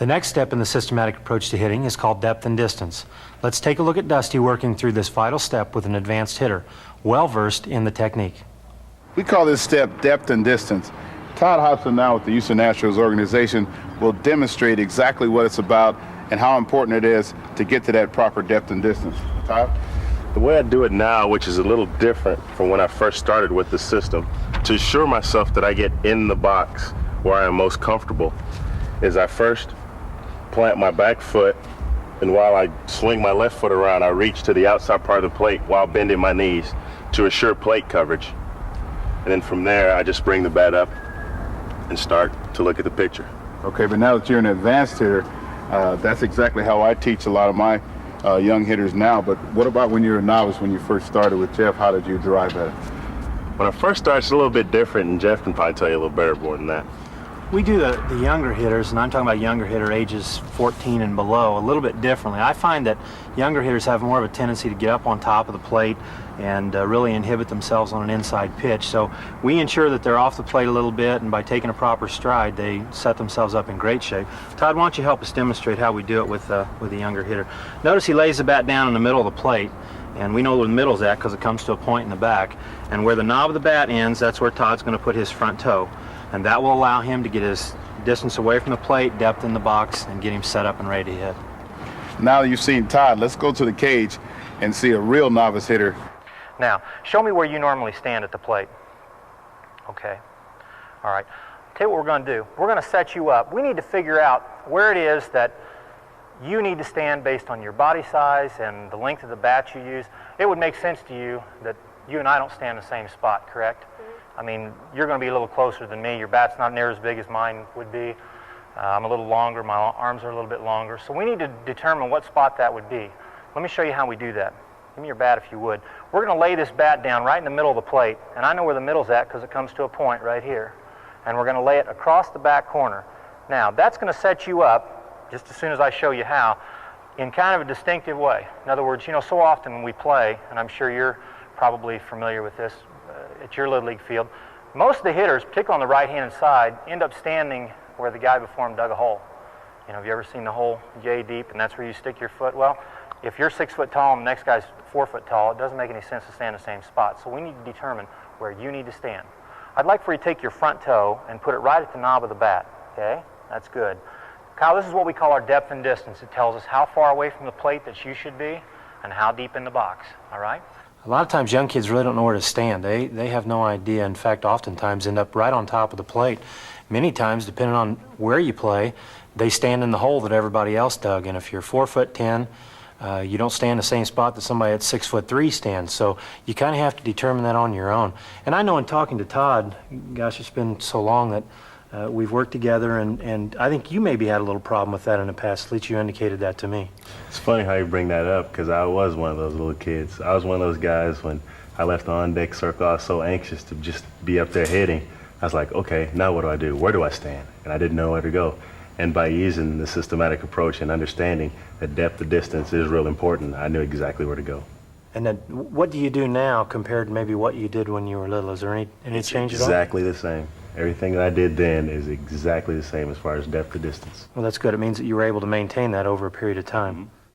The next step in the systematic approach to hitting is called depth and distance. Let's take a look at Dusty working through this vital step with an advanced hitter, well versed in the technique. We call this step depth and distance. Todd Hobson now with the Houston Astros organization will demonstrate exactly what it's about and how important it is to get to that proper depth and distance. Todd? The way I do it now, which is a little different from when I first started with the system, to assure myself that I get in the box where I am most comfortable, is I first plant my back foot, and while I swing my left foot around, I reach to the outside part of the plate while bending my knees to assure plate coverage. And then from there, I just bring the bat up and start to look at the picture. Okay, but now that you're an advanced hitter, that's exactly how I teach a lot of my young hitters now. But what about when you were a novice, when you first started with Jeff? How did you drive at it? When I first started, it's a little bit different, and Jeff can probably tell you a little better more than that. We do the younger hitters, and I'm talking about younger hitter ages 14 and below, a little bit differently. I find that younger hitters have more of a tendency to get up on top of the plate and really inhibit themselves on an inside pitch. So we ensure that they're off the plate a little bit, and by taking a proper stride, they set themselves up in great shape. Todd, why don't you help us demonstrate how we do it with the younger hitter? Notice he lays the bat down in the middle of the plate, and we know where the middle's at because it comes to a point in the back. And where the knob of the bat ends, that's where Todd's going to put his front toe. And that will allow him to get his distance away from the plate, depth in the box, and get him set up and ready to hit. Now that you've seen Todd, let's go to the cage and see a real novice hitter. Now, show me where you normally stand at the plate. Okay. All right. Tell you what we're going to do. We're going to set you up. We need to figure out where it is that you need to stand based on your body size and the length of the bat you use. It would make sense to you that you and I don't stand in the same spot, correct? I mean, you're going to be a little closer than me. Your bat's not near as big as mine would be. I'm a little longer. My arms are a little bit longer. So we need to determine what spot that would be. Let me show you how we do that. Give me your bat if you would. We're going to lay this bat down right in the middle of the plate. And I know where the middle's at because it comes to a point right here. And we're going to lay it across the back corner. Now, that's going to set you up, just as soon as I show you how, in kind of a distinctive way. In other words, you know, so often when we play, and I'm sure you're probably familiar with this, at your Little League field, most of the hitters, particularly on the right-hand side, end up standing where the guy before him dug a hole. You know, have you ever seen the hole yay deep and that's where you stick your foot? Well, if you're 6 foot tall and the next guy's 4 foot tall, it doesn't make any sense to stand in the same spot. So we need to determine where you need to stand. I'd like for you to take your front toe and put it right at the knob of the bat, okay? That's good. Kyle, this is what we call our depth and distance. It tells us how far away from the plate that you should be and how deep in the box, all right? A lot of times young kids really don't know where to stand. They have no idea. In fact, oftentimes end up right on top of the plate. Many times, depending on where you play, they stand in the hole that everybody else dug. And if you're 4'10", you don't stand in the same spot that somebody at 6'3" stands. So you kind of have to determine that on your own. And I know in talking to Todd, gosh, it's been so long that we've worked together, and I think you maybe had a little problem with that in the past. At least you indicated that to me. It's funny how you bring that up, because I was one of those little kids. I was one of those guys when I left the on-deck circle, I was so anxious to just be up there hitting. I was like, okay, now what do I do? Where do I stand? And I didn't know where to go. And by using the systematic approach and understanding that depth of distance is real important, I knew exactly where to go. And then what do you do now compared to maybe what you did when you were little? Is there any change at all? Exactly the same. Everything that I did then is exactly the same as far as depth of distance. Well, that's good. It means that you were able to maintain that over a period of time. Mm-hmm.